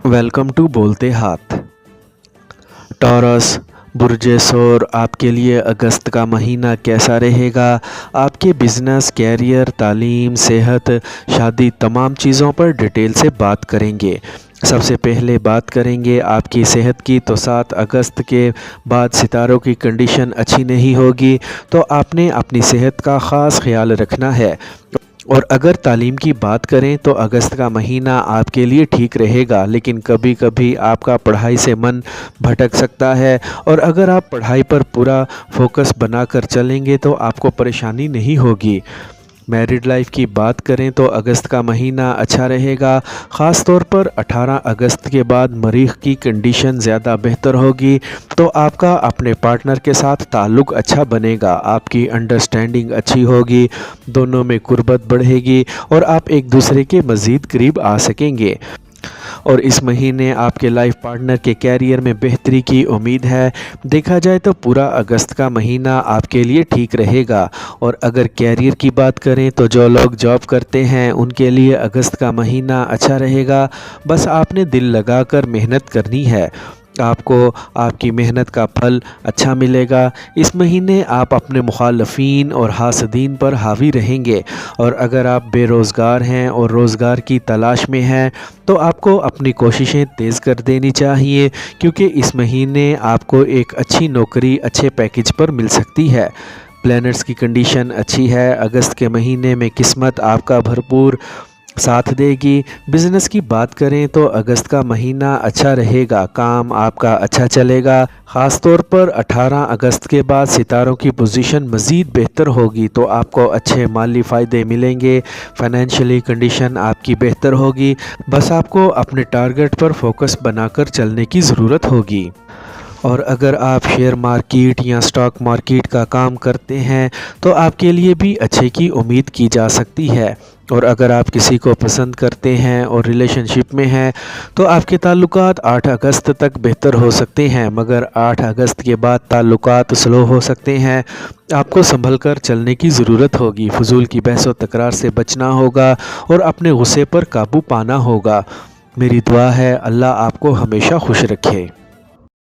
Welcome to बोलते हाथ। Taurus बुर्ज सौर, आपके लिए अगस्त का महीना कैसा रहेगा? आपके बिजनेस, कैरियर, तालीम, सेहत, शादी, तमाम चीज़ों पर डिटेल से बात करेंगे। सबसे पहले बात करेंगे आपकी सेहत की। तो 7 अगस्त के बाद सितारों की कंडीशन अच्छी नहीं होगी, तो आपने अपनी सेहत का ख़ास ख्याल रखना है। और अगर तालीम की बात करें तो अगस्त का महीना आपके लिए ठीक रहेगा, लेकिन कभी कभी आपका पढ़ाई से मन भटक सकता है। और अगर आप पढ़ाई पर पूरा फोकस बनाकर चलेंगे तो आपको परेशानी नहीं होगी। मैरिड लाइफ की बात करें तो अगस्त का महीना अच्छा रहेगा। ख़ास तौर पर 18 अगस्त के बाद मरीख़ की कंडीशन ज़्यादा बेहतर होगी, तो आपका अपने पार्टनर के साथ ताल्लुक़ अच्छा बनेगा, आपकी अंडरस्टैंडिंग अच्छी होगी, दोनों में कुर्बत बढ़ेगी और आप एक दूसरे के मज़ीद करीब आ सकेंगे। और इस महीने आपके लाइफ पार्टनर के कैरियर में बेहतरी की उम्मीद है। देखा जाए तो पूरा अगस्त का महीना आपके लिए ठीक रहेगा। और अगर कैरियर की बात करें तो जो लोग जॉब करते हैं उनके लिए अगस्त का महीना अच्छा रहेगा। बस आपने दिल लगाकर मेहनत करनी है, आपको आपकी मेहनत का फल अच्छा मिलेगा। इस महीने आप अपने मुखालफीन और हासदीन पर हावी रहेंगे। और अगर आप बेरोज़गार हैं और रोज़गार की तलाश में हैं तो आपको अपनी कोशिशें तेज़ कर देनी चाहिए, क्योंकि इस महीने आपको एक अच्छी नौकरी अच्छे पैकेज पर मिल सकती है। प्लैनेट्स की कंडीशन अच्छी है। अगस्त के महीने में किस्मत आपका भरपूर साथ देगी। बिज़नेस की बात करें तो अगस्त का महीना अच्छा रहेगा, काम आपका अच्छा चलेगा। ख़ास तौर पर 18 अगस्त के बाद सितारों की पोजीशन मज़ीद बेहतर होगी, तो आपको अच्छे माली फ़ायदे मिलेंगे। फाइनेंशियली कंडीशन आपकी बेहतर होगी। बस आपको अपने टारगेट पर फोकस बनाकर चलने की ज़रूरत होगी। और अगर आप शेयर मार्केट या स्टॉक मार्केट का काम करते हैं तो आपके लिए भी अच्छे की उम्मीद की जा सकती है। और अगर आप किसी को पसंद करते हैं और रिलेशनशिप में हैं तो आपके ताल्लुकात 8 अगस्त तक बेहतर हो सकते हैं, मगर 8 अगस्त के बाद ताल्लुकात स्लो हो सकते हैं। आपको संभल कर चलने की ज़रूरत होगी, फजूल की बहस व तकरार से बचना होगा और अपने गुस्से पर काबू पाना होगा। मेरी दुआ है अल्लाह आपको हमेशा खुश रखे।